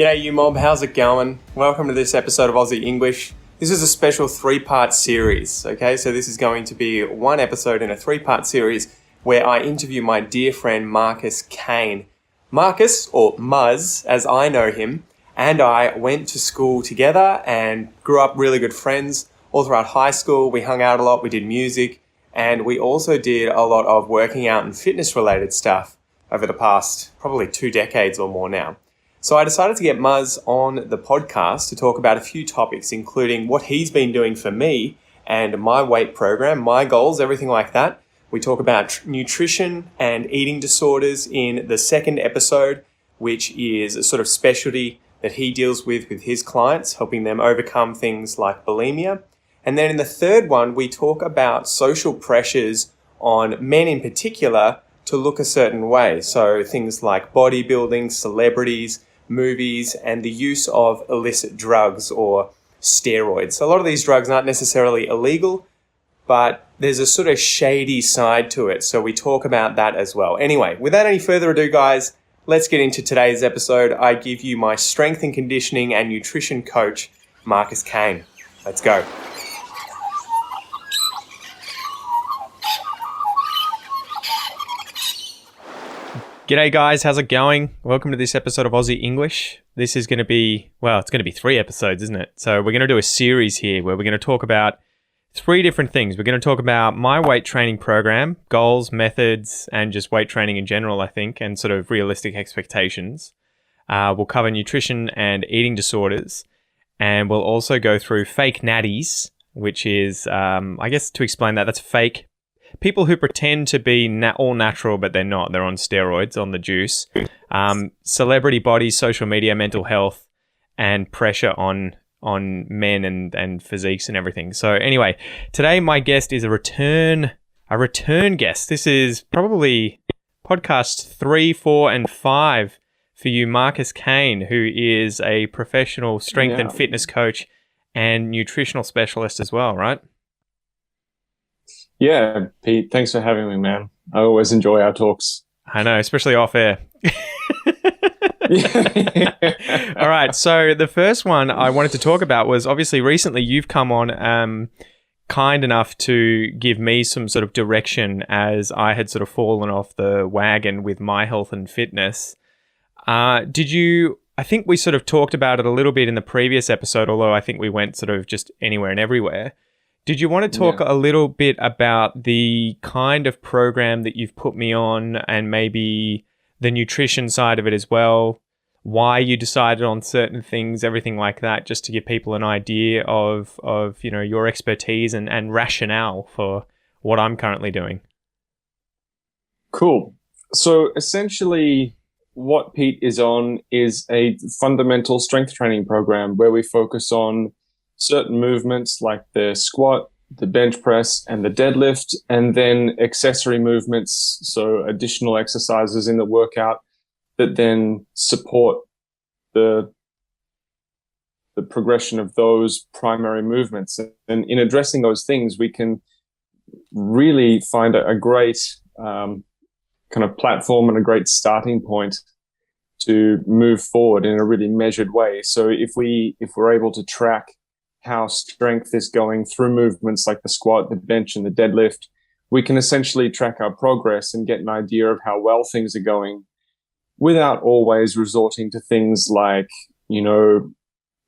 G'day you mob, how's it going? Welcome to this episode of Aussie English. This is a special 3-part series, okay? So this is going to be one episode in a 3-part series where I interview my dear friend Marcus Kain. Marcus, or Muzz as I know him, and I went to school together and grew up really good friends. All throughout high school, we hung out a lot, we did music, and we also did a lot of working out and fitness related stuff over the past probably 2 decades or more now. So I decided to get Muzz on the podcast to talk about a few topics, including what he's been doing for me and my weight program, my goals, everything like that. We talk about nutrition and eating disorders in the second episode, which is a sort of specialty that he deals with his clients, helping them overcome things like bulimia. And then in the third one, we talk about social pressures on men in particular to look a certain way. So things like bodybuilding, celebrities, movies, and the use of illicit drugs or steroids. A lot of these drugs aren't necessarily illegal, but there's a sort of shady side to it. So we talk about that as well. Anyway, without any further ado, guys, let's get into today's episode. I give you my strength and conditioning and nutrition coach, Marcus Kain. Let's go. G'day guys, how's it going? Welcome to this episode of Aussie English. This is going to be, it's going to be 3 episodes, isn't it? So we're going to do a series here where we're going to talk about 3 different things. We're going to talk about my weight training program, goals, methods, and just weight training in general, I think, and sort of realistic expectations. We'll cover nutrition and eating disorders, and we'll also go through fake natties, which is, I guess to explain that, that's fake people who pretend to be all natural, but they're not. They're on steroids, on the juice. Celebrity bodies, social media, mental health, and pressure on men and physiques and everything. So anyway, today my guest is a return guest. This is probably podcast 3, 4, and 5 for you, Marcus Kain, who is a professional strength and fitness coach and nutritional specialist as well, right? Yeah, Pete, thanks for having me, man. I always enjoy our talks. I know, especially off air. All right, so the first one I wanted to talk about was obviously recently you've come on kind enough to give me some sort of direction as I had sort of fallen off the wagon with my health and fitness. I think we sort of talked about it a little bit in the previous episode, although I think we went sort of just anywhere and everywhere. Did you want to talk a little bit about the kind of program that you've put me on and maybe the nutrition side of it as well, why you decided on certain things, everything like that, just to give people an idea of your expertise and rationale for what I'm currently doing? Cool. So essentially what Pete is on is a fundamental strength training program where we focus on certain movements like the squat, the bench press, and the deadlift, and then accessory movements, so additional exercises in the workout that then support the progression of those primary movements. And in addressing those things, we can really find a great kind of platform and a great starting point to move forward in a really measured way. So if we're able to track how strength is going through movements like the squat, the bench, and the deadlift, we can essentially track our progress and get an idea of how well things are going without always resorting to things like,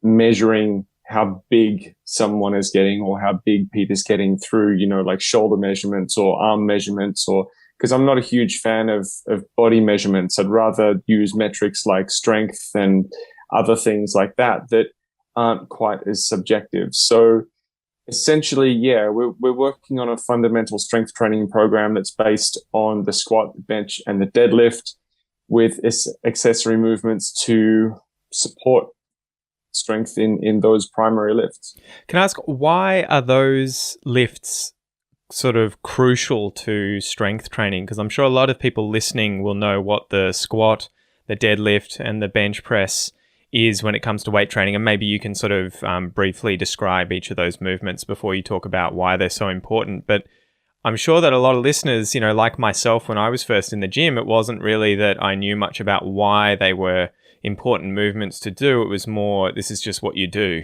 measuring how big someone is getting or how big Pete is getting through, like shoulder measurements or arm measurements, or because I'm not a huge fan of body measurements. I'd rather use metrics like strength and other things like that aren't quite as subjective. So essentially, we're working on a fundamental strength training program that's based on the squat, the bench, and the deadlift with accessory movements to support strength in those primary lifts. Can I ask, why are those lifts sort of crucial to strength training? Because I'm sure a lot of people listening will know what the squat, the deadlift, and the bench press is when it comes to weight training, and maybe you can sort of briefly describe each of those movements before you talk about why they're so important. But I'm sure that a lot of listeners, like myself, when I was first in the gym, it wasn't really that I knew much about why they were important movements to do. It was more, this is just what you do,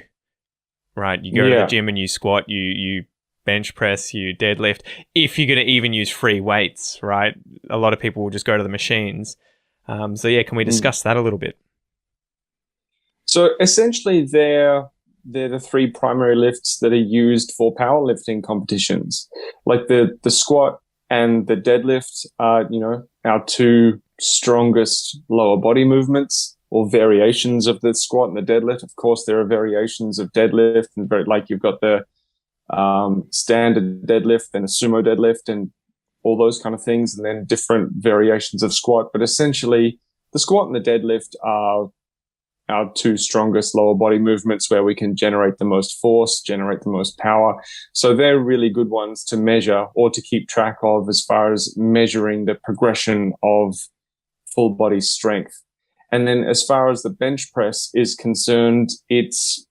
right? You go to the gym and you squat, you bench press, you deadlift. If you're going to even use free weights, right? A lot of people will just go to the machines. So yeah, can we discuss that a little bit? So essentially, they're the three primary lifts that are used for powerlifting competitions. Like the squat and the deadlift are, our two strongest lower body movements or variations of the squat and the deadlift. Of course, there are variations of deadlift, and like you've got the standard deadlift and a sumo deadlift and all those kind of things, and then different variations of squat. But essentially, the squat and the deadlift are our two strongest lower body movements where we can generate the most force, generate the most power. So they're really good ones to measure or to keep track of as far as measuring the progression of full body strength. And then as far as the bench press is concerned, it's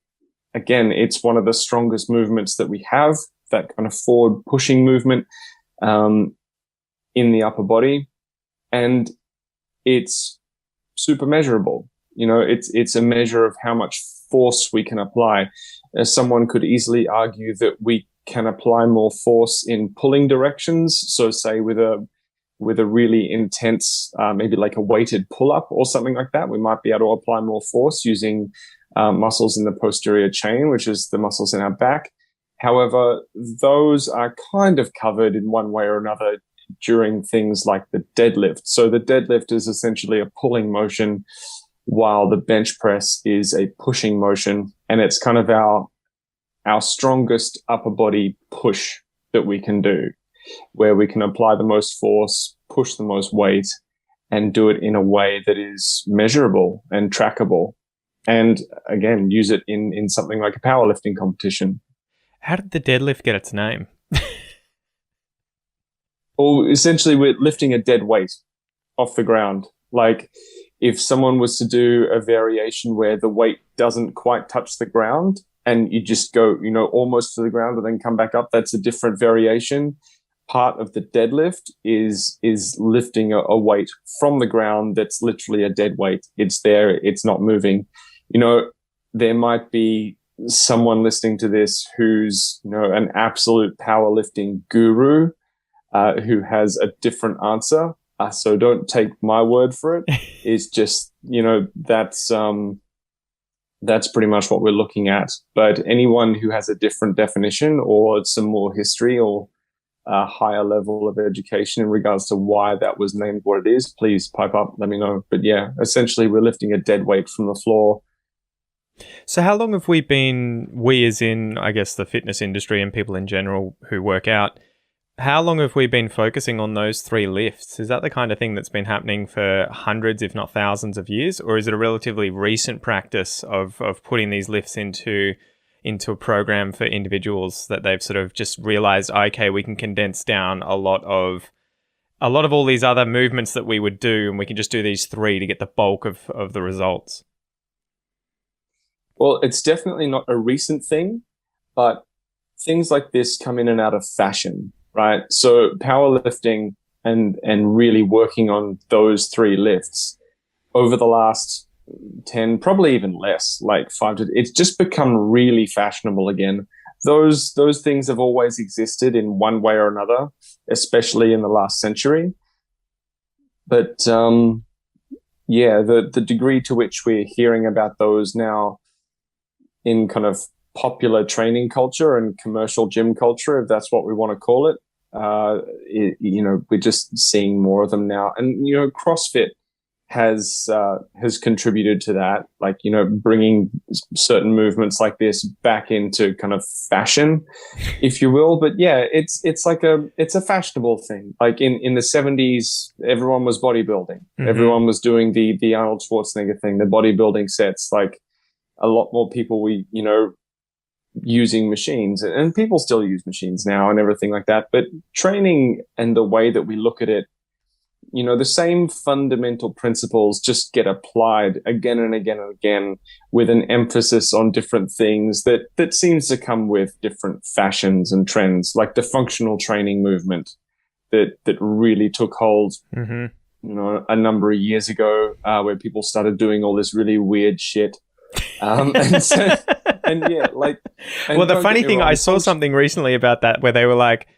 one of the strongest movements that we have, that kind of forward pushing movement in the upper body. And it's super measurable. It's a measure of how much force we can apply. Someone could easily argue that we can apply more force in pulling directions. So say with a really intense, maybe like a weighted pull-up or something like that, we might be able to apply more force using muscles in the posterior chain, which is the muscles in our back. However, those are kind of covered in one way or another during things like the deadlift. So the deadlift is essentially a pulling motion, while the bench press is a pushing motion, and it's kind of our strongest upper body push that we can do, where we can apply the most force, push the most weight, and do it in a way that is measurable and trackable. And again, use it in something like a powerlifting competition. How did the deadlift get its name? Well, essentially, we're lifting a dead weight off the ground. Like, if someone was to do a variation where the weight doesn't quite touch the ground and you just go, almost to the ground and then come back up, that's a different variation. Part of the deadlift is lifting a weight from the ground that's literally a dead weight. It's there, it's not moving. There might be someone listening to this who's, an absolute powerlifting guru who has a different answer. So don't take my word for it. It's just, that's pretty much what we're looking at. But anyone who has a different definition or some more history or a higher level of education in regards to why that was named what it is, please pipe up, let me know. But yeah, essentially we're lifting a dead weight from the floor. So how long have we as in, I guess, the fitness industry and people in general who work out, how long have we been focusing on those three lifts? Is that the kind of thing that's been happening for hundreds, if not thousands of years? Or is it a relatively recent practice of putting these lifts into a program for individuals that they've sort of just realized, okay, we can condense down a lot of all these other movements that we would do, and we can just do these three to get the bulk of the results? Well, it's definitely not a recent thing, but things like this come in and out of fashion. Right. So powerlifting and really working on those three lifts over the last 10, probably even less, like 5 to, it's just become really fashionable again. Those things have always existed in one way or another, especially in the last century. But the degree to which we're hearing about those now in kind of popular training culture and commercial gym culture, if that's what we want to call it. We're just seeing more of them now. And, CrossFit has contributed to that, like, bringing certain movements like this back into kind of fashion, if you will. But yeah, it's a fashionable thing. Like in the 70s, everyone was bodybuilding. Mm-hmm. Everyone was doing the Arnold Schwarzenegger thing, the bodybuilding sets. Like a lot more people using machines, and people still use machines now and everything like that. But training and the way that we look at it, the same fundamental principles just get applied again and again and again with an emphasis on different things that seems to come with different fashions and trends, like the functional training movement that really took hold. Mm-hmm. a number of years ago, where people started doing all this really weird shit. And so, and yeah, like, and well, the don't funny get me thing, wrong, I saw something recently about that where they were like,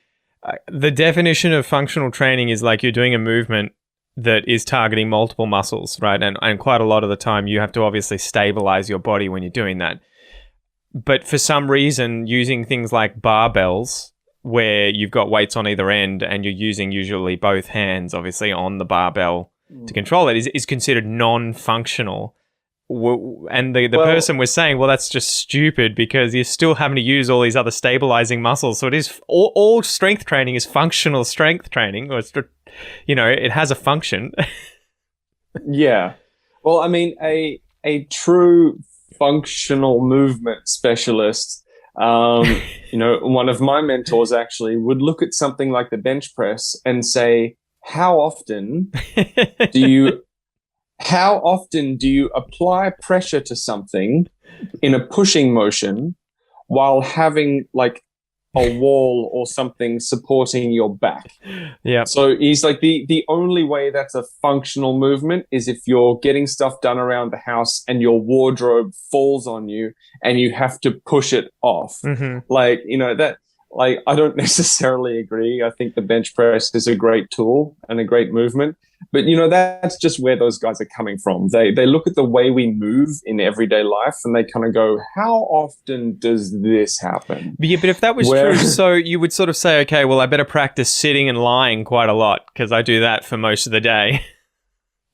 the definition of functional training is like you're doing a movement that is targeting multiple muscles, right? And quite a lot of the time you have to obviously stabilize your body when you're doing that. But for some reason, using things like barbells, where you've got weights on either end and you're using usually both hands, obviously, on the barbell to control it, is considered non-functional. And the person was saying, well, that's just stupid because you're still having to use all these other stabilizing muscles. So it is all strength training is functional strength training, or it's, it has a function. Yeah. Well, I mean, a true functional movement specialist, one of my mentors actually would look at something like the bench press and say, how often do you apply pressure to something in a pushing motion while having like a wall or something supporting your back? Yeah. So he's like, the only way that's a functional movement is if you're getting stuff done around the house and your wardrobe falls on you and you have to push it off. Mm-hmm. Like, I don't necessarily agree. I think the bench press is a great tool and a great movement. But, that's just where those guys are coming from. They look at the way we move in everyday life and they kind of go, how often does this happen? Yeah, but if that was true, so you would sort of say, okay, well, I better practice sitting and lying quite a lot because I do that for most of the day.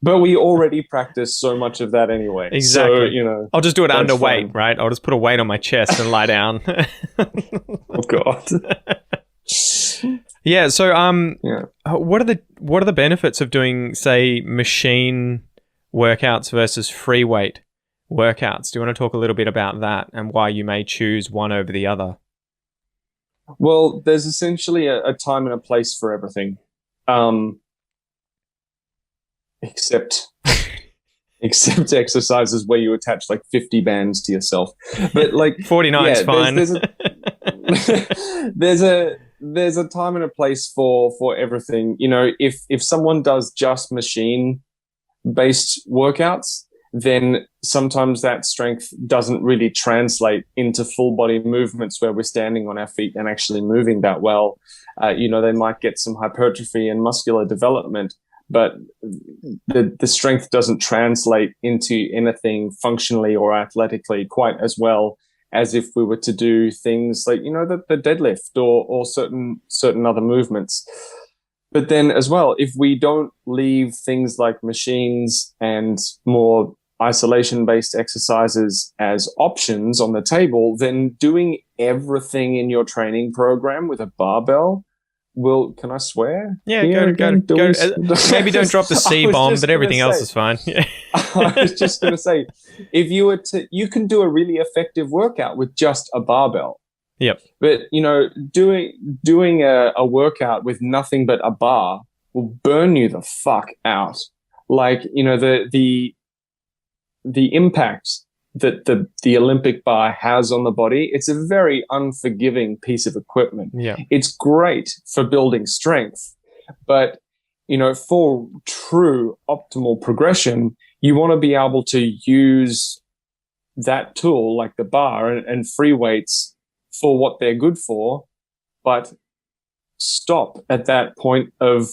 But we already practice so much of that anyway. Exactly. So, I'll just do it underweight, fine. Right? I'll just put a weight on my chest and lie down. Oh, God. Yeah. So, what are the benefits of doing, say, machine workouts versus free weight workouts? Do you want to talk a little bit about that and why you may choose one over the other? Well, there's essentially a time and a place for everything, except exercises where you attach like 50 bands to yourself. But like 49 is fine. There's a time and a place for everything. If someone does just machine based workouts, then sometimes that strength doesn't really translate into full body movements where we're standing on our feet and actually moving that well. They might get some hypertrophy and muscular development, but the strength doesn't translate into anything functionally or athletically quite as well as if we were to do things like, the deadlift or certain other movements. But then as well, if we don't leave things like machines and more isolation-based exercises as options on the table, then doing everything in your training program with a barbell will, can I swear? Yeah, go. Maybe don't drop the C-bomb, but everything else is fine. I was just going to say, if you were you can do a really effective workout with just a barbell. Yep. But, doing a workout with nothing but a bar will burn you the fuck out. Like, the impact that the Olympic bar has on the body, it's a very unforgiving piece of equipment. Yeah. It's great for building strength, but, for true optimal progression, you want to be able to use that tool like the bar and free weights for what they're good for, but stop at that point of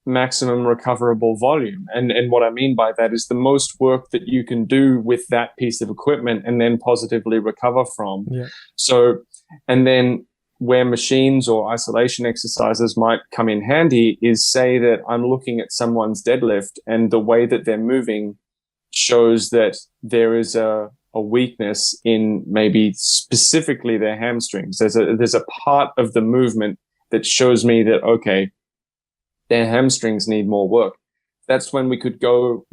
maximum recoverable volume. And what I mean by that is the most work that you can do with that piece of equipment and then positively recover from. Yeah. So, and then where machines or isolation exercises might come in handy is, say that I'm looking at someone's deadlift and the way that they're moving shows that there is a weakness in maybe specifically their hamstrings. There's a part of the movement that shows me that, okay, their hamstrings need more work. That's when we could do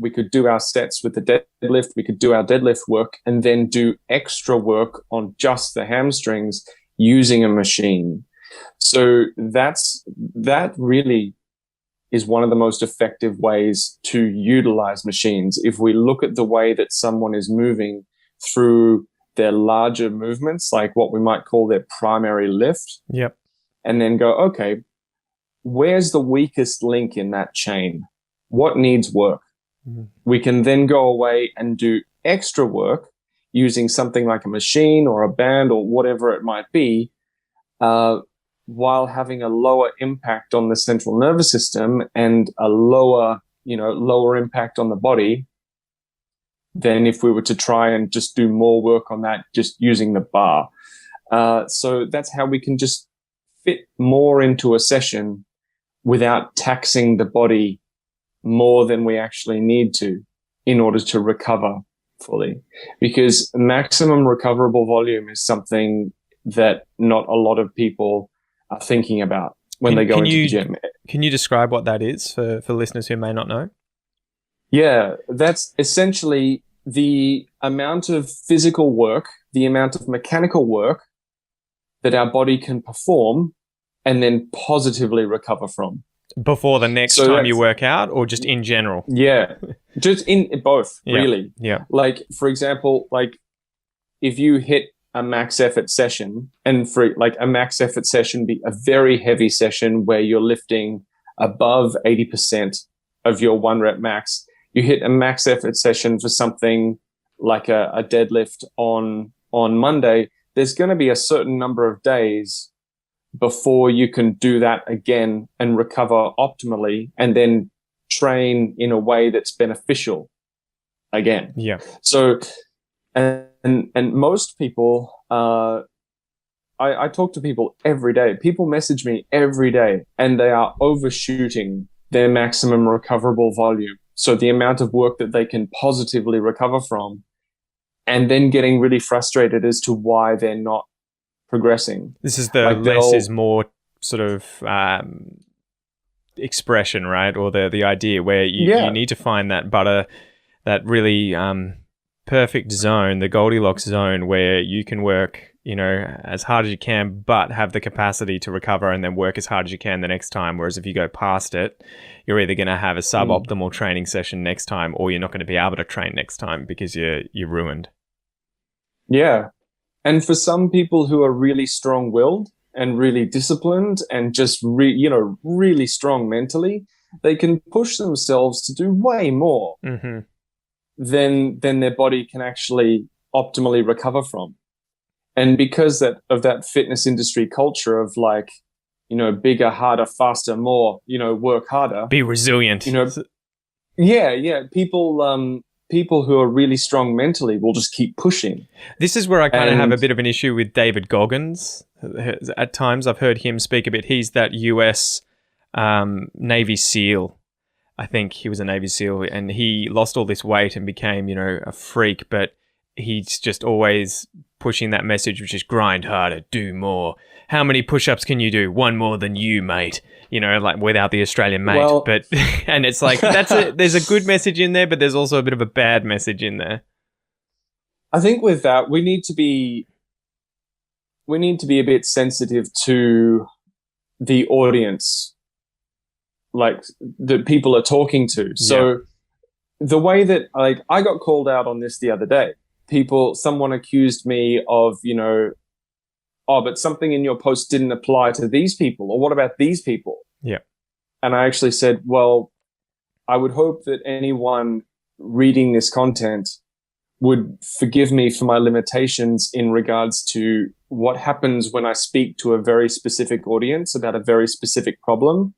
our sets with the deadlift, we could do our deadlift work and then do extra work on just the hamstrings using a machine. So that really is one of the most effective ways to utilize machines. If we look at the way that someone is moving through their larger movements, like what we might call their primary lift. Yep. And then go, okay, where's the weakest link in that chain? What needs work? Mm-hmm. We can then go away and do extra work using something like a machine or a band or whatever it might be, while having a lower impact on the central nervous system and a lower impact on the body than if we were to try and just do more work on that just using the bar. So that's how we can just fit more into a session without taxing the body more than we actually need to in order to recover fully. Because maximum recoverable volume is something that not a lot of people are thinking about when they go into the gym. Can you describe what that is for listeners who may not know? Yeah, that's essentially the amount of physical work, the amount of mechanical work that our body can perform and then positively recover from. Before the next time you work out, or just in general? Yeah, just in both, really. Yeah. Like, for example, like if you hit a max effort session, and for like a max effort session be a very heavy session where you're lifting above 80% of your 1 rep max, you hit a max effort session for something like a deadlift on Monday, there's going to be a certain number of days before you can do that again and recover optimally and then train in a way that's beneficial again. Yeah. So, and most people, I talk to people every day. People message me every day and they are overshooting their maximum recoverable volume. So the amount of work that they can positively recover from, and then getting really frustrated as to why they're not progressing. This is the less is more sort of expression, right? Or the idea where you need to find that really perfect zone, the Goldilocks zone, where you can work, as hard as you can, but have the capacity to recover and then work as hard as you can the next time. Whereas if you go past it, you're either going to have a suboptimal training session next time, or you're not going to be able to train next time because you're ruined. Yeah. And for some people who are really strong-willed and really disciplined and just really strong mentally, they can push themselves to do way more than their body can actually optimally recover from. And because of that fitness industry culture of like, bigger, harder, faster, more, work harder. Be resilient. People who are really strong mentally will just keep pushing. This is where I kind of have a bit of an issue with David Goggins. At times I've heard him speak a bit. He's that US Navy SEAL. I think he was a Navy SEAL, and he lost all this weight and became, a freak, but he's just always pushing that message, which is grind harder, do more. How many push-ups can you do? One more than you, mate. Like without the Australian mate. Well, but and it's like there's a good message in there, but there's also a bit of a bad message in there. I think with that we need to be a bit sensitive to the audience, like the people are talking to. So the way that I got called out on this the other day. Someone accused me of, but something in your post didn't apply to these people, or what about these people? Yeah. And I actually said, well, I would hope that anyone reading this content would forgive me for my limitations in regards to what happens when I speak to a very specific audience about a very specific problem.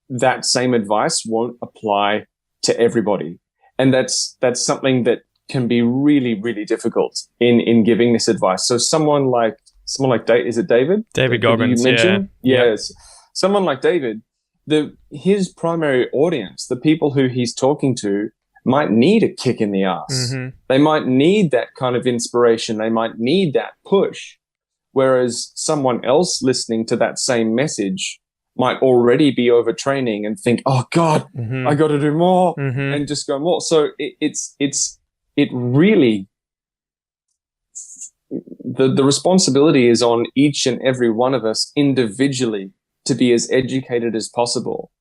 That same advice won't apply to everybody. And that's something that can be really, really difficult in giving this advice. So someone like is it David? David Goggins, yeah. Yes. Someone like David, his primary audience, the people who he's talking to, might need a kick in the ass. They might need that kind of inspiration. They might need that push. Whereas someone else listening to that same message might already be overtraining and think, oh God, I got to do more and just go more. So it really, the responsibility is on each and every one of us individually to be as educated as possible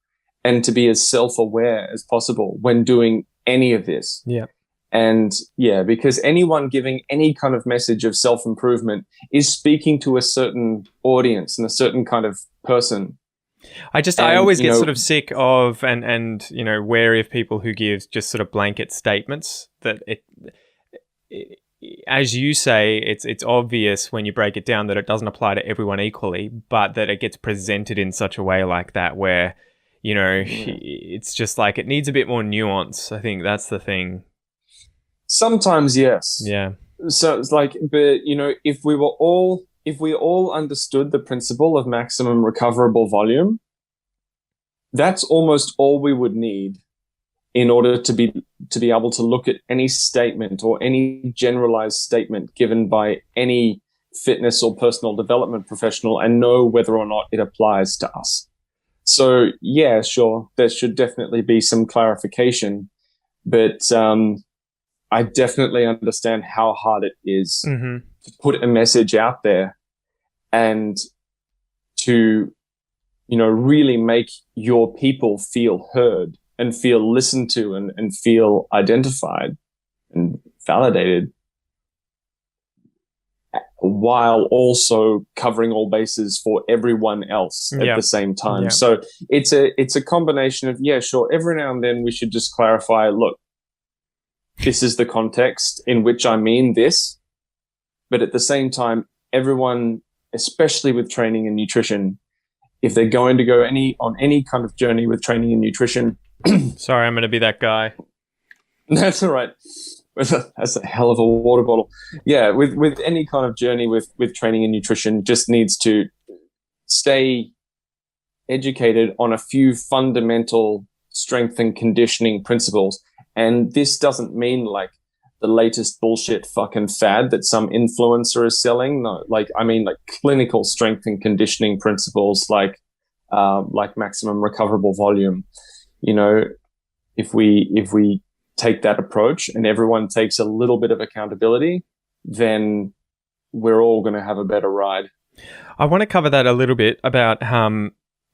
and to be as self-aware as possible when doing any of this. Yeah. And because anyone giving any kind of message of self-improvement is speaking to a certain audience and a certain kind of person. I And, always you get know, sort of sick of and wary of people who give just sort of blanket statements that it as you say, it's obvious when you break it down that it doesn't apply to everyone equally, but that it gets presented in such a way like that where, it's just like it needs a bit more nuance. I think that's the thing. sometimes, yes. Yeah. So it's like, but if we all understood the principle of maximum recoverable volume, that's almost all we would need in order to be able to look at any statement or any generalized statement given by any fitness or personal development professional and know whether or not it applies to us. So yeah, sure, there should definitely be some clarification, but I definitely understand how hard it is to put a message out there and to, really make your people feel heard and feel listened to and feel identified and validated, while also covering all bases for everyone else at the same time. Yep. So it's a combination of, yeah, sure, every now and then we should just clarify, look, this is the context in which I mean this. But at the same time, everyone, especially with training and nutrition, if they're going to go on any kind of journey with training and nutrition. Sorry, I'm going to be that guy. That's all right. That's a hell of a water bottle. Yeah, with any kind of journey with training and nutrition, just needs to stay educated on a few fundamental strength and conditioning principles. And this doesn't mean like the latest bullshit fucking fad that some influencer is selling. No, I mean clinical strength and conditioning principles, like maximum recoverable volume. If we take that approach and everyone takes a little bit of accountability, then we're all going to have a better ride. I want to cover that a little bit about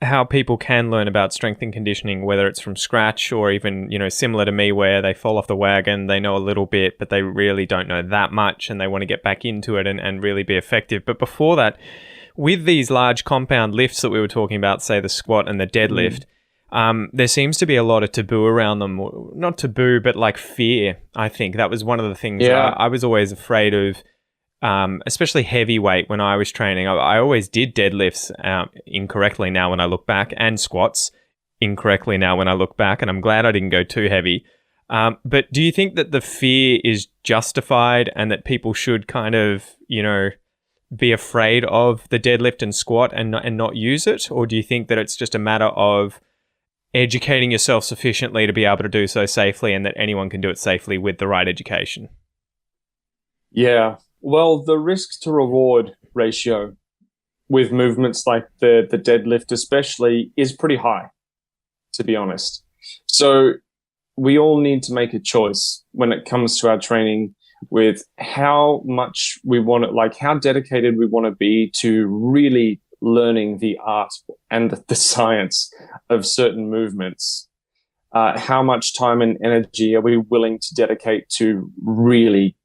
how people can learn about strength and conditioning, whether it's from scratch or even, similar to me where they fall off the wagon, they know a little bit, but they really don't know that much and they want to get back into it and really be effective. But before that, with these large compound lifts that we were talking about, say the squat and the deadlift, there seems to be a lot of taboo around them. Not taboo, but like fear, I think. That was one of the things I was always afraid of. Especially heavyweight when I was training. I always did deadlifts incorrectly now when I look back, and squats incorrectly now when I look back, and I'm glad I didn't go too heavy. But do you think that the fear is justified and that people should kind of, be afraid of the deadlift and squat and not use it? Or do you think that it's just a matter of educating yourself sufficiently to be able to do so safely and that anyone can do it safely with the right education? Yeah. Well, the risk to reward ratio with movements like the deadlift especially is pretty high, to be honest. So we all need to make a choice when it comes to our training with how much we want to, like how dedicated we want to be to really learning the art and the science of certain movements. How much time and energy are we willing to dedicate to really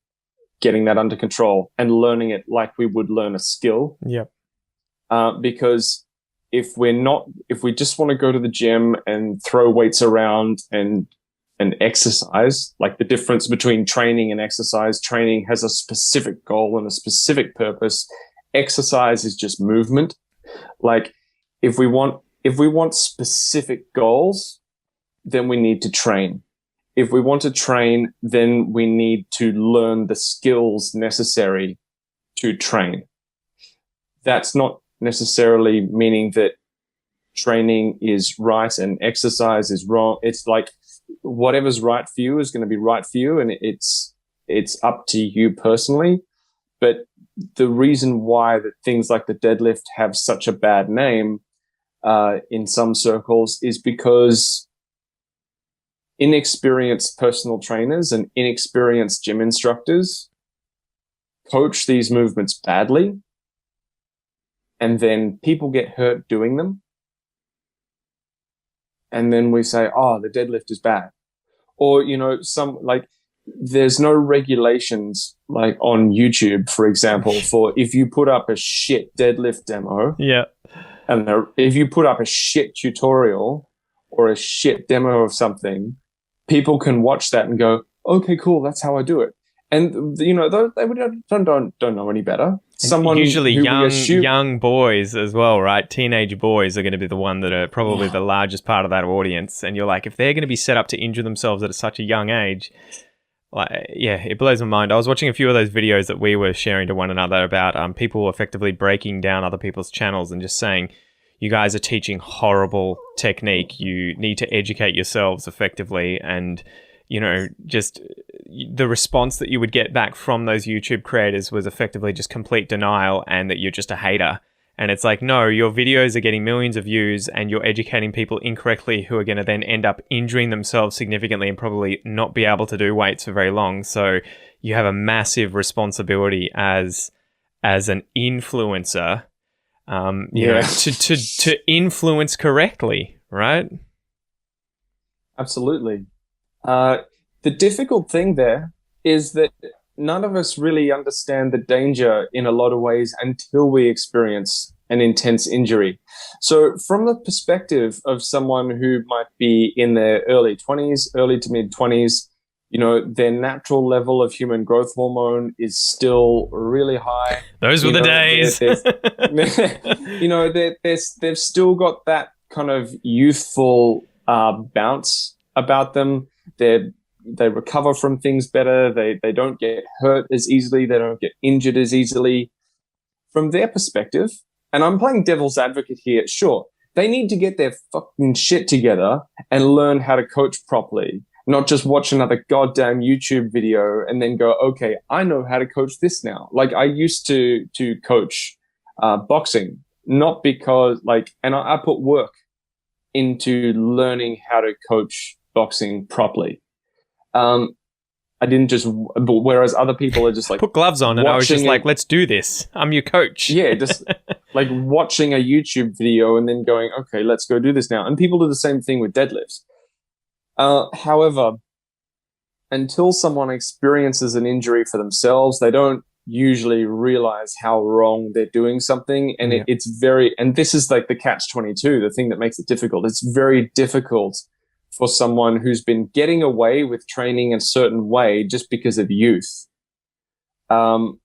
getting that under control and learning it like we would learn a skill? Yep. Because if we just want to go to the gym and throw weights around and exercise, like the difference between training and exercise, training has a specific goal and a specific purpose. Exercise is just movement. Like if we want specific goals, then we need to train. If we want to train, then we need to learn the skills necessary to train. That's not necessarily meaning that training is right and exercise is wrong. It's like whatever's right for you is going to be right for you, and it's up to you personally. But the reason why that things like the deadlift have such a bad name in some circles is because inexperienced personal trainers and inexperienced gym instructors coach these movements badly, and then people get hurt doing them. And then we say, oh, the deadlift is bad. Or, there's no regulations like on YouTube, for example, for if you put up a shit deadlift demo, And if you put up a shit tutorial or a shit demo of something, people can watch that and go, okay, cool, that's how I do it. And they don't know any better. Someone usually who we assume, young boys as well, right? Teenage boys are going to be the one that are probably the largest part of that audience. And you're like, if they're going to be set up to injure themselves at such a young age, it blows my mind. I was watching a few of those videos that we were sharing to one another about people effectively breaking down other people's channels and just saying, you guys are teaching horrible technique. You need to educate yourselves effectively. And, just the response that you would get back from those YouTube creators was effectively just complete denial and that you're just a hater. And it's like, no, your videos are getting millions of views and you're educating people incorrectly who are going to then end up injuring themselves significantly and probably not be able to do weights for very long. So you have a massive responsibility as an influencer, to influence correctly, right? Absolutely. The difficult thing there is that none of us really understand the danger in a lot of ways until we experience an intense injury. So from the perspective of someone who might be in their early to mid 20s, their natural level of human growth hormone is still really high. Those were the days. They've still got that kind of youthful bounce about them. They recover from things better. They don't get hurt as easily. They don't get injured as easily. From their perspective, and I'm playing devil's advocate here, sure, they need to get their fucking shit together and learn how to coach properly, not just watch another goddamn YouTube video and then go, okay, I know how to coach this now. Like I used to coach boxing, not because and I put work into learning how to coach boxing properly. I didn't just, whereas other people are just like put gloves on, and I was just like, let's do this. I'm your coach. Yeah, just like watching a YouTube video and then going, okay, let's go do this now. And people do the same thing with deadlifts. However, until someone experiences an injury for themselves, they don't usually realize how wrong they're doing something. And it's very, and this is like the catch-22, the thing that makes it difficult. It's very difficult for someone who's been getting away with training a certain way just because of youth, to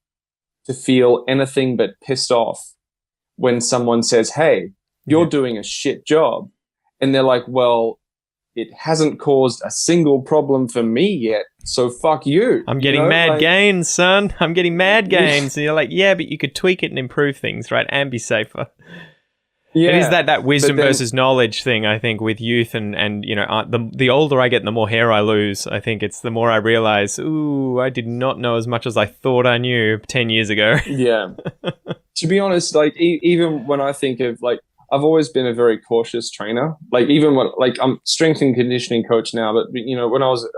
feel anything but pissed off when someone says, hey, you're doing a shit job. And they're like, well, it hasn't caused a single problem for me yet, so fuck you. I'm getting mad gains, son. I'm getting mad gains. And you're like, yeah, but you could tweak it and improve things, right? And be safer. Yeah, it is that wisdom versus knowledge thing, I think, with youth and the older I get and the more hair I lose, I think it's the more I realize, ooh, I did not know as much as I thought I knew 10 years ago. Yeah. To be honest, even when I think of I've always been a very cautious trainer. Even when I'm strength and conditioning coach now, but when I was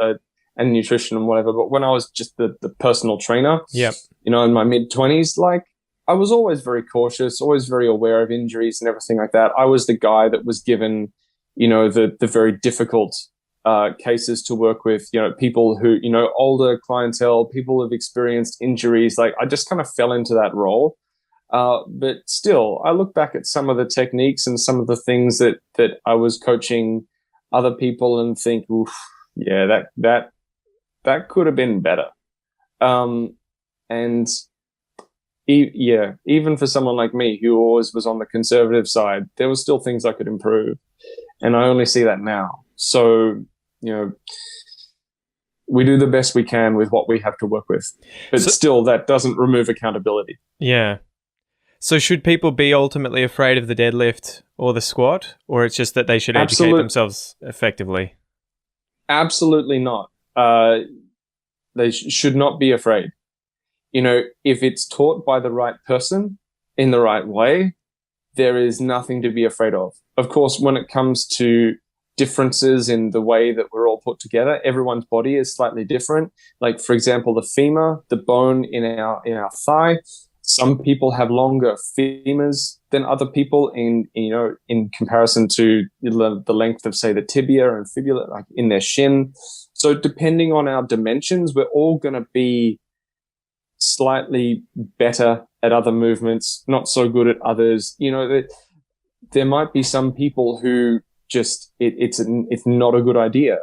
and nutrition and whatever, but when I was just the personal trainer, in my mid-20s, I was always very cautious, always very aware of injuries and everything like that. I was the guy that was given, the very difficult cases to work with, people who, older clientele, people who've experienced injuries. I just kind of fell into that role. But still, I look back at some of the techniques and some of the things that I was coaching other people and think, oof, yeah, that could have been better. Even for someone like me who always was on the conservative side, there were still things I could improve. And I only see that now. So, we do the best we can with what we have to work with. But still, that doesn't remove accountability. Yeah. So should people be ultimately afraid of the deadlift or the squat? Or it's just that they should educate themselves effectively? Absolutely not. They should not be afraid. If it's taught by the right person in the right way, there is nothing to be afraid of. Of course, when it comes to differences in the way that we're all put together, everyone's body is slightly different. For example, the femur, the bone in our thigh, some people have longer femurs than other people in comparison to the length of, say, the tibia and fibula, in their shin. So depending on our dimensions, we're all going to be slightly better at other movements, not so good at others. there might be some people who just it's not a good idea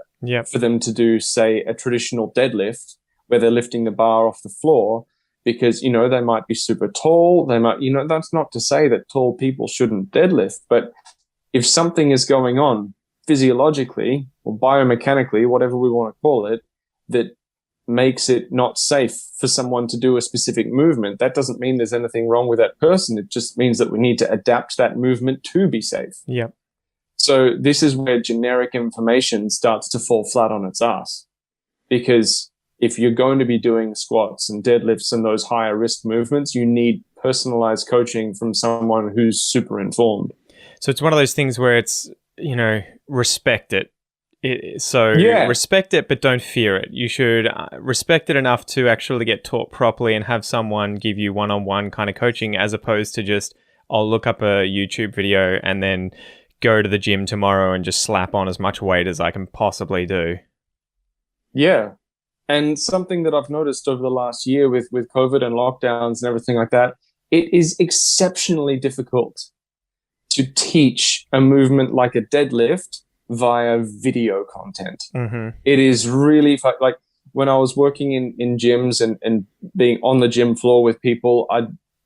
for them to do, say, a traditional deadlift where they're lifting the bar off the floor, because, you know, they might be super tall. They might, you know, that's not to say that tall people shouldn't deadlift, but if something is going on physiologically or biomechanically, whatever we want to call it, that makes it not safe for someone to do a specific movement, that doesn't mean there's anything wrong with that person. It just means that we need to adapt that movement to be safe. Yep. So this is where generic information starts to fall flat on its ass, because if you're going to be doing squats and deadlifts and those higher risk movements, you need personalized coaching from someone who's super informed. So it's one of those things where it's, you know, respect it. Respect it, but don't fear it. You should respect it enough to actually get taught properly and have someone give you one-on-one kind of coaching, as opposed to just, I'll look up a YouTube video and then go to the gym tomorrow and just slap on as much weight as I can possibly do. Yeah. And something that I've noticed over the last year with COVID and lockdowns and everything like that, it is exceptionally difficult to teach a movement like a deadlift via video content. Mm-hmm. It is really like when I was working in gyms and being on the gym floor with people,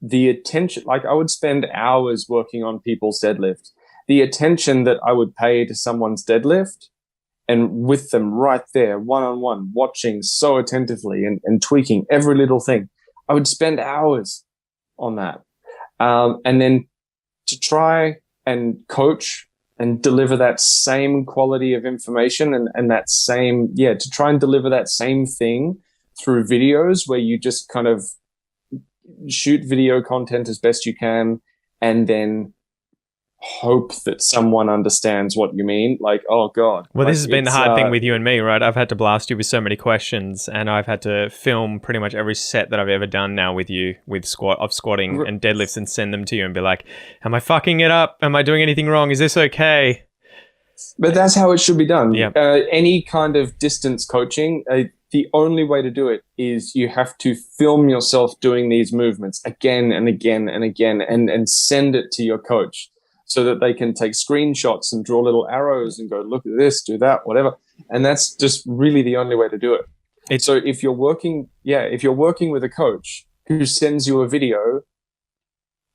the attention, like I would spend hours working on people's deadlift. The attention that I would pay to someone's deadlift, and with them right there, one-on-one, watching so attentively and tweaking every little thing, I would spend hours on that. And then to try and coach and deliver that same quality of information and that same, to try and deliver that same thing through videos where you just kind of shoot video content as best you can and then hope that someone understands what you mean. Like, oh God. Well, like, this has been the hard thing with you and me, right? I've had to blast you with so many questions, and I've had to film pretty much every set that I've ever done now with you with squatting and deadlifts, and send them to you and be like, am I fucking it up? Am I doing anything wrong? Is this okay? But that's how it should be done. Yeah. Any kind of distance coaching, the only way to do it is you have to film yourself doing these movements again and again and again and send it to your coach, so that they can take screenshots and draw little arrows and go, look at this, do that, whatever. And that's just really the only way to do it. So if you're working with a coach who sends you a video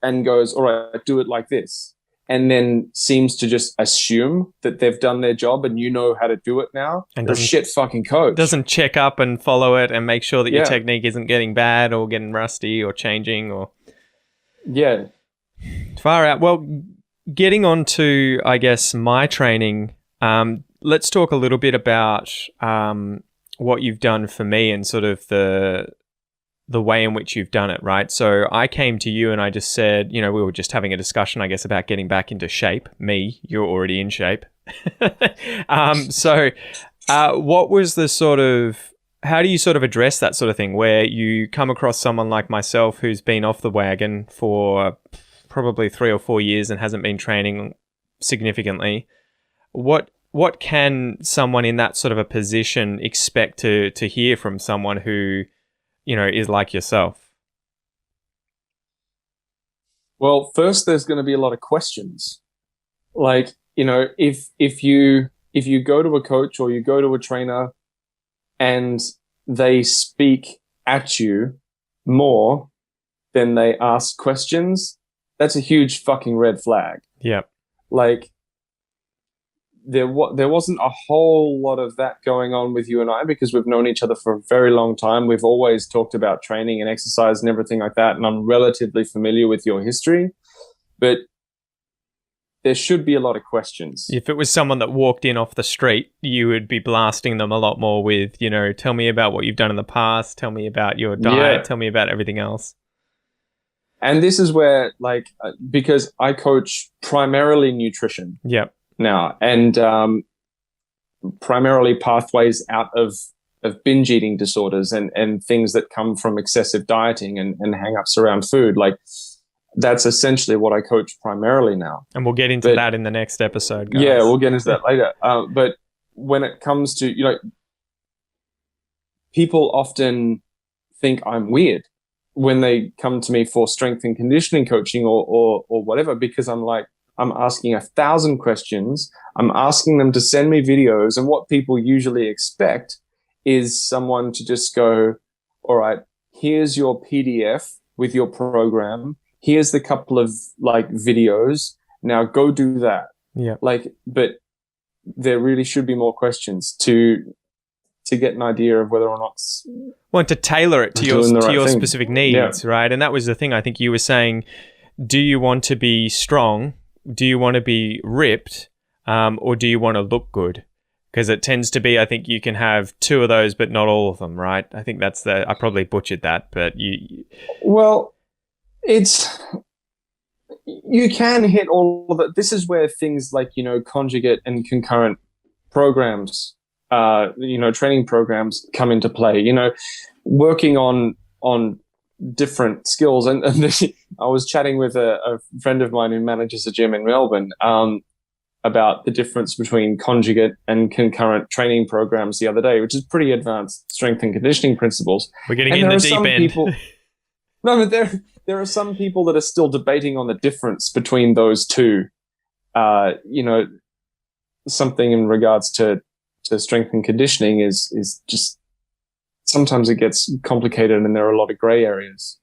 and goes, all right, do it like this, and then seems to just assume that they've done their job and you know how to do it now, and a shit fucking coach. Doesn't check up and follow it and make sure that your technique isn't getting bad or getting rusty or changing or... Yeah. Far out. Well, getting on to, I guess, my training, let's talk a little bit about what you've done for me and sort of the way in which you've done it, right? So I came to you and I just said, you know, we were just having a discussion, I guess, about getting back into shape. Me, you're already in shape. What was the sort of... How do you sort of address that sort of thing where you come across someone like myself who's been off the wagon for probably 3 or 4 years and hasn't been training significantly? What can someone in that sort of a position expect to hear from someone who, you know, is like yourself? Well, first, there's going to be a lot of questions. Like, you know, if you go to a coach or you go to a trainer and they speak at you more than they ask questions, that's a huge fucking red flag. Yeah. Like, there wasn't a whole lot of that going on with you and I, because we've known each other for a very long time. We've always talked about training and exercise and everything like that, and I'm relatively familiar with your history. But there should be a lot of questions. If it was someone that walked in off the street, you would be blasting them a lot more with, you know, tell me about what you've done in the past, tell me about your diet, tell me about everything else. And this is where, like, because I coach primarily nutrition now, and primarily pathways out of binge eating disorders and things that come from excessive dieting and hang-ups around food. Like, that's essentially what I coach primarily now. And we'll get into that in the next episode, guys. Yeah, we'll get into that later. But when it comes to, you know, people often think I'm weird when they come to me for strength and conditioning coaching or whatever, because I'm like, I'm asking 1,000 questions. I'm asking them to send me videos. And what people usually expect is someone to just go, all right, here's your PDF with your program. Here's the couple of like videos. Now go do that. Yeah. But there really should be more questions to get an idea of whether or not want to tailor it to your specific needs, right? And that was the thing. I think you were saying, do you want to be strong? Do you want to be ripped? Or do you want to look good? Because it tends to be, I think you can have two of those, but not all of them, right? I think I probably butchered that, but you... Well, you can hit all of it. This is where things like, conjugate and concurrent programs, training programs come into play, working on different skills. And I was chatting with a friend of mine who manages a gym in Melbourne about the difference between conjugate and concurrent training programs the other day, which is pretty advanced strength and conditioning principles. We're getting in the deep end. No, but there are some people that are still debating on the difference between those two. Something in regards to strength and conditioning is just sometimes it gets complicated and there are a lot of gray areas.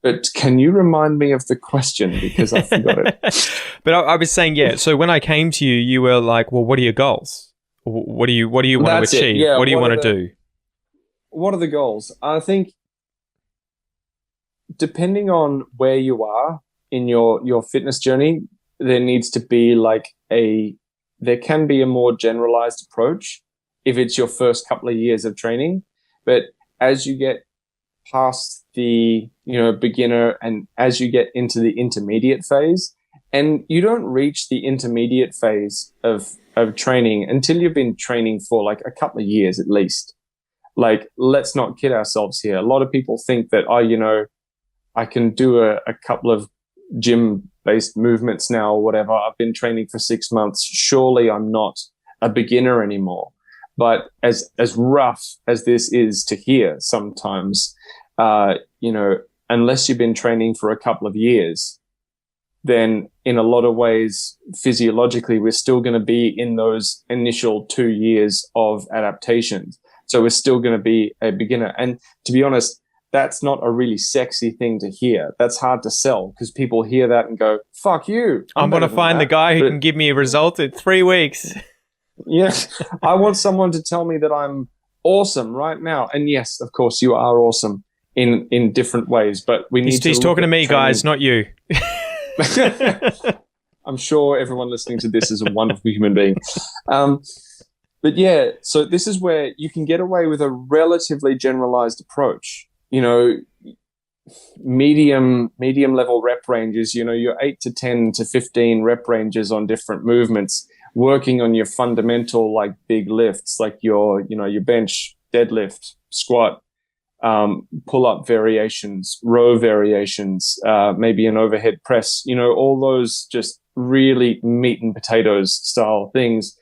But can you remind me of the question, because I forgot it? But I was saying, yeah. So when I came to you, you were like, "Well, what are your goals? What do you want to achieve? Yeah, what do you want to do?" What are the goals? I think depending on where you are in your fitness journey, there needs to be there can be a more generalized approach if it's your first couple of years of training. But as you get past the beginner and as you get into the intermediate phase, and you don't reach the intermediate phase of training until you've been training for like a couple of years at least. Like, let's not kid ourselves here. A lot of people think that, I can do a couple of gym-based movements now or whatever. I've been training for 6 months. Surely I'm not a beginner anymore. But as rough as this is to hear sometimes, unless you've been training for a couple of years, then in a lot of ways, physiologically, we're still going to be in those initial 2 years of adaptation. So we're still going to be a beginner. And to be honest, that's not a really sexy thing to hear. That's hard to sell because people hear that and go, fuck you. I'm going to find the guy who can give me a result in 3 weeks. Yeah. I want someone to tell me that I'm awesome right now. And yes, of course, you are awesome in different ways, but we need to... He's talking to me, guys, not you. I'm sure everyone listening to this is a wonderful human being. But yeah, so this is where you can get away with a relatively generalized approach. Medium level rep ranges, your 8 to 10 to 15 rep ranges on different movements, working on your fundamental, like big lifts, like your bench, deadlift, squat, pull-up variations, row variations, maybe an overhead press, all those just really meat and potatoes style things.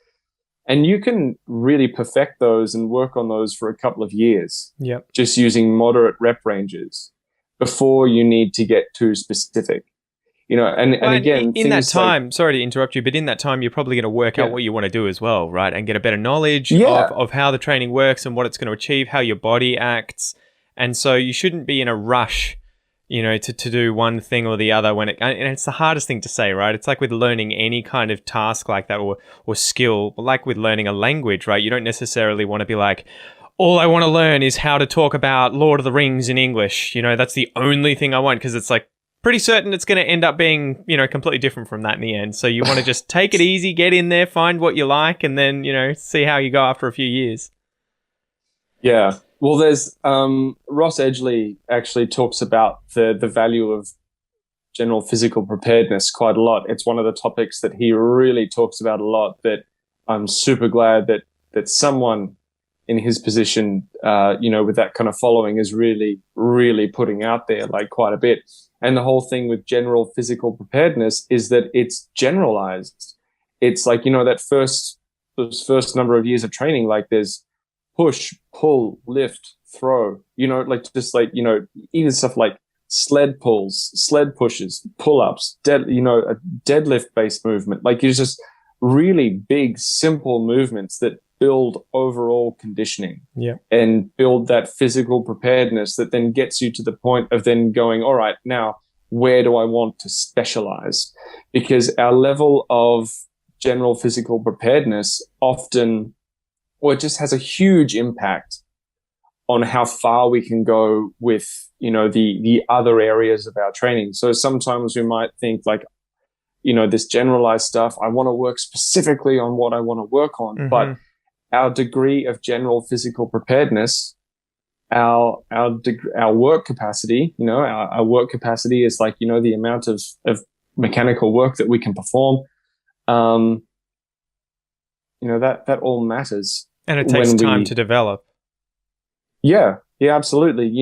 And you can really perfect those and work on those for a couple of years. Yep. Just using moderate rep ranges before you need to get too specific. And again, in that time, sorry to interrupt you, but in that time, you're probably going to work out what you want to do as well, right? And get a better knowledge of how the training works and what it's going to achieve, how your body acts. And so you shouldn't be in a rush, to do one thing or the other and it's the hardest thing to say, right? It's like with learning any kind of task like that or skill, like with learning a language, right? You don't necessarily want to be like, all I want to learn is how to talk about Lord of the Rings in English. That's the only thing I want, because it's like pretty certain it's going to end up being, completely different from that in the end. So you want to just take it easy, get in there, find what you like, and then, see how you go after a few years. Yeah. Well, there's Ross Edgley actually talks about the value of general physical preparedness quite a lot. It's one of the topics that he really talks about a lot, that I'm super glad that someone in his position, with that kind of following is really, really putting out there like quite a bit. And the whole thing with general physical preparedness is that it's generalized. It's like, those first number of years of training, like there's push, pull, lift, throw, even stuff like sled pulls, sled pushes, pull-ups, a deadlift-based movement. Like it's just really big, simple movements that build overall conditioning and build that physical preparedness that then gets you to the point of then going, all right, now where do I want to specialize? Because our level of general physical preparedness often, it just has a huge impact on how far we can go with, the other areas of our training. So sometimes we might think like, this generalized stuff, I want to work specifically on what I want to work on, but our degree of general physical preparedness, our work capacity, our work capacity is like, the amount of mechanical work that we can perform. That all matters. And it takes time to develop. Yeah, absolutely.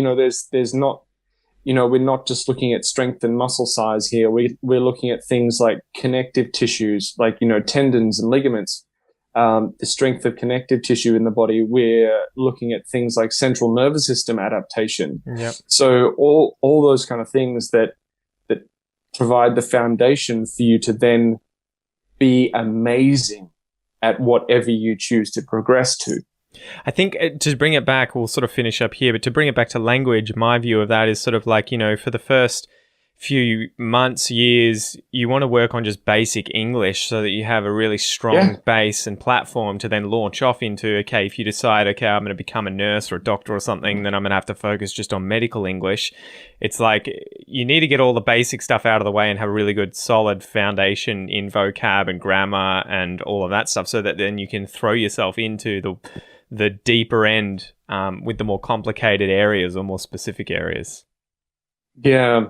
There's not, we're not just looking at strength and muscle size here. We're looking at things like connective tissues, like, tendons and ligaments, the strength of connective tissue in the body. We're looking at things like central nervous system adaptation. Yep. So all those kind of things that provide the foundation for you to then be amazing at whatever you choose to progress to. I think to bring it back, we'll sort of finish up here, but to bring it back to language, my view of that is sort of like, for the first few months, years, you want to work on just basic English so that you have a really strong base and platform to then launch off into, okay, if you decide, okay, I'm going to become a nurse or a doctor or something, then I'm going to have to focus just on medical English. It's like you need to get all the basic stuff out of the way and have a really good solid foundation in vocab and grammar and all of that stuff so that then you can throw yourself into the deeper end with the more complicated areas or more specific areas. Yeah,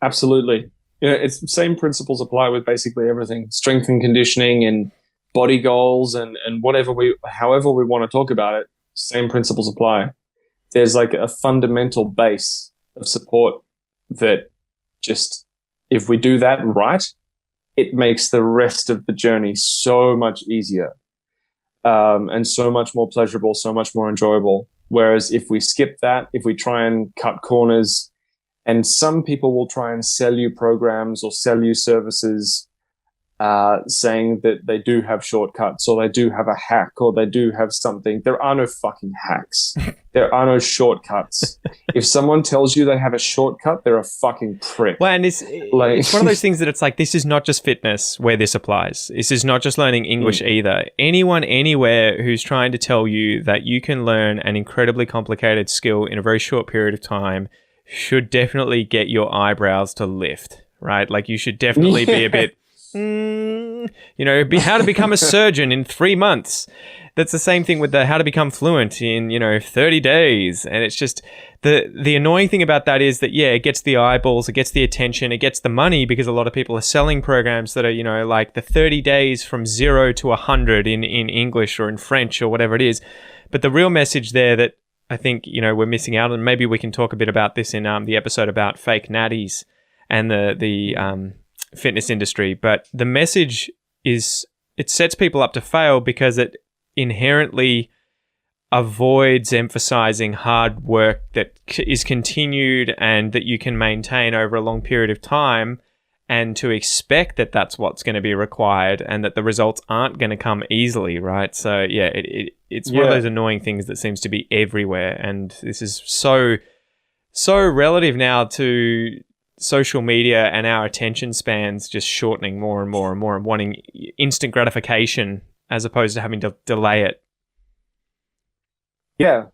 absolutely. It's the same principles apply with basically everything. Strength and conditioning and body goals and however we want to talk about it, same principles apply. There's like a fundamental base of support that just, if we do that right, it makes the rest of the journey so much easier. And so much more pleasurable, so much more enjoyable. Whereas if we skip that, if we try and cut corners, and some people will try and sell you programs or sell you services, saying that they do have shortcuts or they do have a hack or they do have something. There are no fucking hacks. There are no shortcuts. If someone tells you they have a shortcut, they're a fucking prick. Well, and it's one of those things that it's like, this is not just fitness where this applies. This is not just learning English either. Anyone, anywhere who's trying to tell you that you can learn an incredibly complicated skill in a very short period of time should definitely get your eyebrows to lift, right? Like you should definitely be a bit... how to become a surgeon in 3 months. That's the same thing with the how to become fluent in, 30 days. And it's just the annoying thing about that is that, it gets the eyeballs, it gets the attention, it gets the money because a lot of people are selling programs that are, like the 30 days from 0 to 100 in English or in French or whatever it is. But the real message there that I think, we're missing out, and maybe we can talk a bit about this in the episode about fake natties and the fitness industry, but the message is it sets people up to fail because it inherently avoids emphasizing hard work that is continued and that you can maintain over a long period of time, and to expect that that's what's going to be required and that the results aren't going to come easily, right? So it's one of those annoying things that seems to be everywhere, and this is so relative now to social media and our attention spans just shortening more and more and more and wanting instant gratification as opposed to having to delay it. Yeah.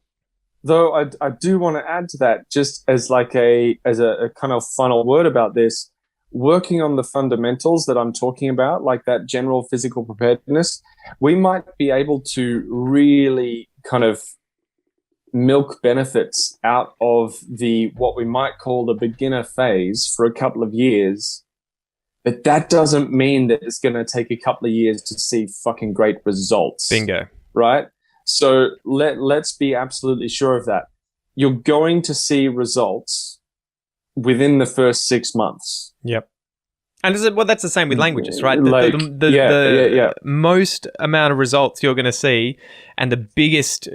Though I do want to add to that, just as like a kind of final word about this, working on the fundamentals that I'm talking about, like that general physical preparedness, we might be able to really kind of milk benefits out of what we might call the beginner phase for a couple of years, but that doesn't mean that it's going to take a couple of years to see fucking great results. Bingo. Right? So let's be absolutely sure of that. You're going to see results within the first 6 months. Yep. And that's the same with languages, right? The most amount of results you're going to see, and the biggest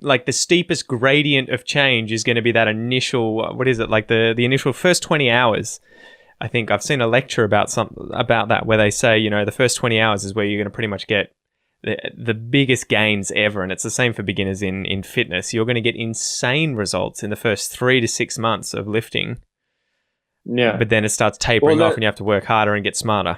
like the steepest gradient of change is going to be that initial, what is it, like the initial first 20 hours. I think I've seen a lecture about that where they say, you know, the first 20 hours is where you're going to pretty much get the biggest gains ever. And it's the same for beginners in fitness. You're going to get insane results in the first 3 to 6 months of lifting. Yeah. But then it starts tapering off and you have to work harder and get smarter.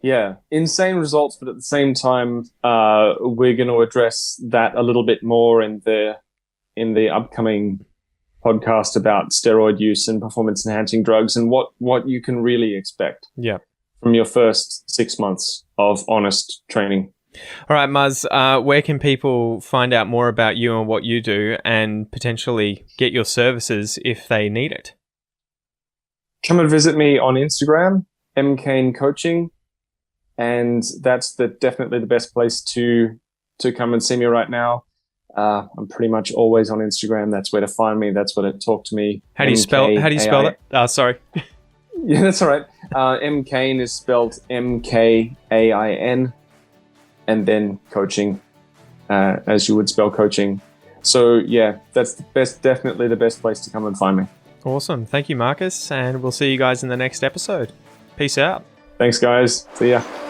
Yeah, insane results, but at the same time, we're going to address that a little bit more in the upcoming podcast about steroid use and performance enhancing drugs and what you can really expect. Yeah. From your first 6 months of honest training. All right, Muzz, where can people find out more about you and what you do and potentially get your services if they need it? Come and visit me on Instagram, Kain Coaching, and that's definitely the best place to come and see me right now. I'm pretty much always on Instagram. That's where to find me. That's where to talk to me. How do you spell it? Oh, sorry. Yeah, that's all right. Kain is spelled Mkain, and then coaching, as you would spell coaching. So yeah, that's definitely the best place to come and find me. Awesome. Thank you, Marcus, and we'll see you guys in the next episode. Peace out. Thanks, guys. See ya.